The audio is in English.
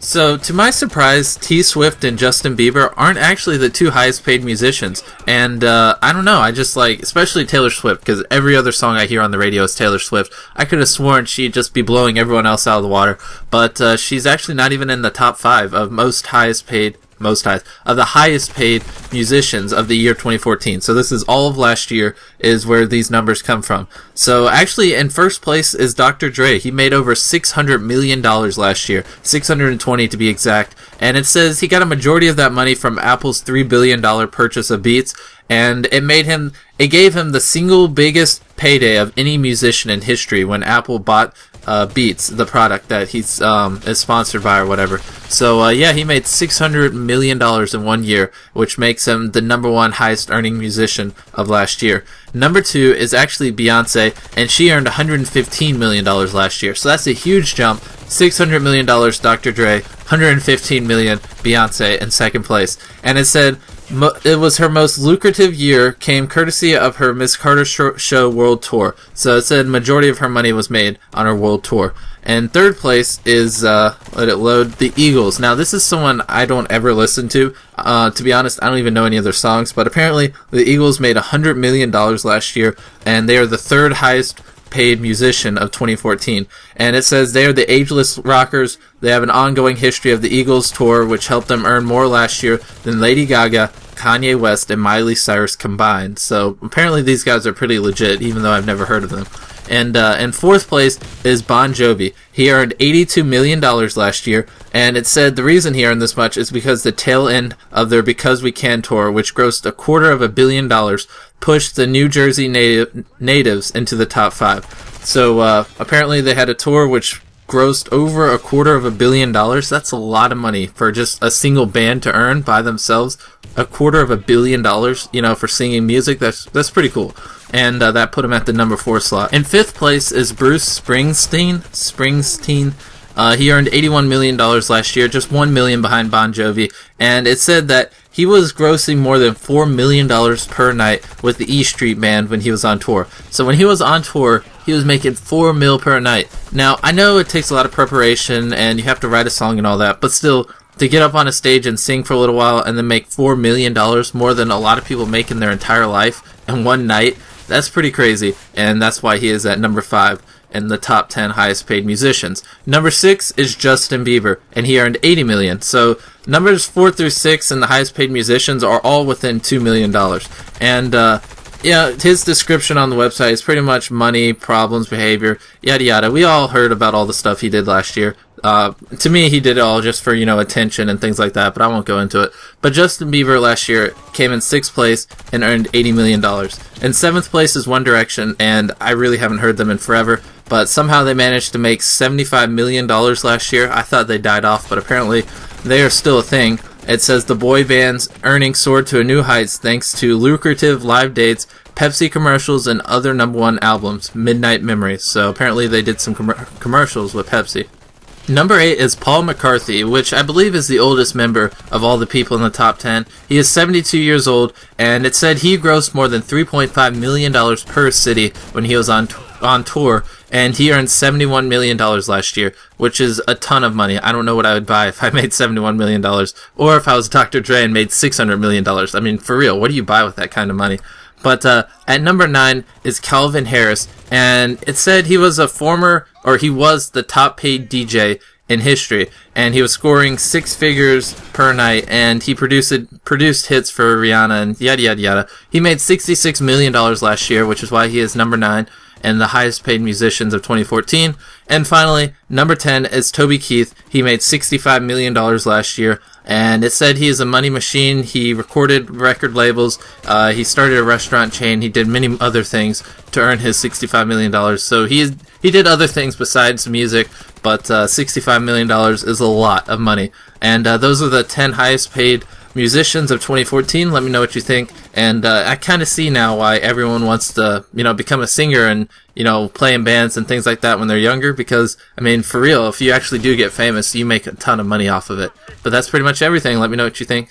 So, to my surprise, T Swift and Justin Bieber aren't actually the two highest paid musicians. And, I don't know, I just like, especially Taylor Swift, because every other song I hear on the radio is Taylor Swift. I could have sworn she'd just be blowing everyone else out of the water. But, she's actually not even in the top 5 of of the highest paid musicians of the year 2014. So this is all of last year is where these numbers come from. So actually in first place is Dr. Dre. He made over $600 million last year, 620 to be exact. And it says he got a majority of that money from Apple's $3 billion purchase of Beats. And it gave him the single biggest payday of any musician in history when Apple bought Beats, the product that he's is sponsored by or whatever. So yeah, he made $600 million in 1 year, which makes him the number 1 highest earning musician of last year. Number 2 is actually Beyonce, and she earned $115 million last year. So that's a huge jump. $600 million Dr. Dre, $115 million Beyonce in second place. And it said it was her most lucrative year, came courtesy of her Miss Carter Show World Tour. So it said majority of her money was made on her world tour. And third place is, let it load, the Eagles. Now this is someone I don't ever listen to. To be honest, I don't even know any of their songs, but apparently the Eagles made $100 million last year, and they are the third highest paid musician of 2014. And it says they are the ageless rockers. They have an ongoing history of the Eagles tour, which helped them earn more last year than Lady Gaga, Kanye West, and Miley Cyrus combined. So apparently these guys are pretty legit, even though I've never heard of them. And in fourth place is Bon Jovi. He earned $82 million last year, and it said the reason he earned this much is because the tail end of their Because We Can tour, which grossed $250 million, pushed the New Jersey natives into the top 5. So apparently they had a tour which grossed over $250 million. That's a lot of money for just a single band to earn by themselves. $250 million, you know, for singing music. That's pretty cool. And that put him at the number 4 slot. In fifth place is Bruce Springsteen. He earned $81 million last year, just $1 million behind Bon Jovi. And it said that he was grossing more than $4 million per night with the E Street Band when he was on tour. So when he was on tour, he was making $4 million per night. Now, I know it takes a lot of preparation and you have to write a song and all that, but still, to get up on a stage and sing for a little while and then make $4 million, more than a lot of people make in their entire life in one night, that's pretty crazy. And that's why he is at number 5 in the top 10 highest paid musicians. Number 6 is Justin Bieber, and he earned $80 million. So numbers 4 through 6 and the highest paid musicians are all within $2 million. And yeah, his description on the website is pretty much money, problems, behavior, yada yada. We all heard about all the stuff he did last year. To me, he did it all just for, you know, attention and things like that, but I won't go into it. But Justin Bieber last year came in 6th place and earned $80 million. In 7th place is One Direction, and I really haven't heard them in forever, but somehow they managed to make $75 million last year. I thought they died off, but apparently they are still a thing. It says the boy band's earnings soared to a new heights thanks to lucrative live dates, Pepsi commercials, and other number 1 albums, Midnight Memories. So apparently they did some commercials with Pepsi. Number 8 is Paul McCartney, which I believe is the oldest member of all the people in the top 10. He is 72 years old, and it said he grossed more than $3.5 million per city when he was on tour, and he earned $71 million last year, which is a ton of money. I don't know what I would buy if I made $71 million, or if I was Dr. Dre and made $600 million. I mean, for real, what do you buy with that kind of money? But at number 9 is Calvin Harris, and it said he was he was the top paid DJ in history, and he was scoring 6 figures per night, and he produced hits for Rihanna and yada yada yada. He made $66 million last year, which is why he is number 9 and the highest paid musicians of 2014. And finally, number 10 is Toby Keith. He made $65 million last year, and it said he is a money machine. He recorded record labels, he started a restaurant chain, he did many other things to earn his $65 million. So he did other things besides music, but $65 million is a lot of money. And those are the 10 highest paid musicians of 2014. Let me know what you think. And I kind of see now why everyone wants to, you know, become a singer and, you know, play in bands and things like that when they're younger, because, I mean, for real, if you actually do get famous, you make a ton of money off of it. But that's pretty much everything. Let me know what you think.